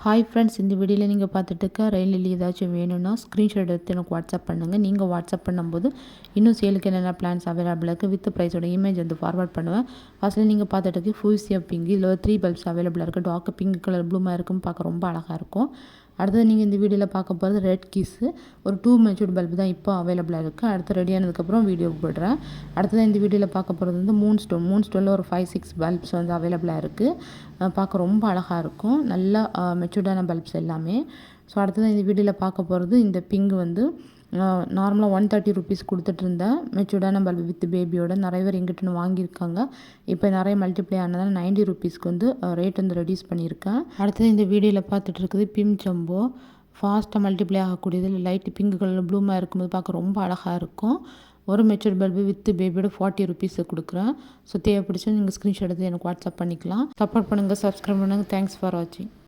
Hi friends, இந்த வீடியோவில் நீங்கள் பார்த்துட்டு இருக்க ரயில் லில்லி ஏதாச்சும் வேணும்னா ஸ்க்ரீன்ஷாட் எடுத்து எனக்கு வாட்ஸ்அப் பண்ணுங்கள். நீங்கள் வாட்ஸ்அப் பண்ணும்போது இன்னும் சேலுக்கு என்னென்ன பிளான்ஸ் அவைலபிளாக இருக்குது வித் ப்ரைஸோட இமேஜ் வந்து ஃபார்வர்ட் பண்ணுவேன். ஃபஸ்ட்டில் நீங்கள் பார்த்துட்டு இருக்க ஃபூசியா பிங்க், இதில் 3 பல்ப்ஸ் அவைலபிளாக இருக்குது. டார்க் பிங்க் கலர் ப்ளூமாக இருக்கும், பார்க்க ரொம்ப அழகாக இருக்கும். அடுத்தது நீங்கள் இந்த வீடியோவில் பார்க்க போகிறது ரெட் கிஸ்ஸு. ஒரு 2 மெச்சூர்ட் பல்ப் தான் இப்போ அவைலபிளாக இருக்குது. அடுத்து ரெடி ஆனதுக்கப்புறம் வீடியோ போடுறேன். அடுத்தது இந்த வீடியோவில் பார்க்க போகிறது வந்து மூன் ஸ்டோனில் ஒரு 5-6 பல்ப்ஸ் வந்து அவைலபிளாக இருக்குது. பார்க்க ரொம்ப அழகாக இருக்கும். நல்லா மெச்சூர்டான பல்ப்ஸ் எல்லாமே. ஸோ அடுத்தது இந்த வீடியோவில் பார்க்க போகிறது இந்த பிங்க் வந்து நார்மலாக 130 ருபீஸ் கொடுத்துட்ருந்தேன். மெச்சூர்டான பல்ப் வித் பேபியோட நிறைய பேர் எங்கிட்ட வாங்கியிருக்காங்க. இப்போ நிறைய மல்டிப்ளை ஆனதால் 90 ருபீஸ்க்கு வந்து ரேட் வந்து ரெடியூஸ் பண்ணியிருக்கேன். அடுத்தது இந்த வீடியோவில் பார்த்துட்டு இருக்குது பிம் ஜம்போ. ஃபாஸ்ட்டாக மல்டிப்ளை ஆகக்கூடியது. லைட் பிங்க் கலர் ப்ளூமாக இருக்கும்போது பார்க்க ரொம்ப அழகாக இருக்கும். ஒரு மெச்சூர் பல்பு வித் பேபியோட 40 ருபீஸை கொடுக்குறேன். ஸோ தேவைப்பிடிச்சா நீங்கள் ஸ்க்ரீன்ஷாட் எடுத்து எனக்கு வாட்ஸ்அப் பண்ணிக்கலாம். சப்போர்ட் பண்ணுங்கள், சப்ஸ்கிரைப் பண்ணுங்கள். தேங்க்ஸ் ஃபார் வாட்சிங்.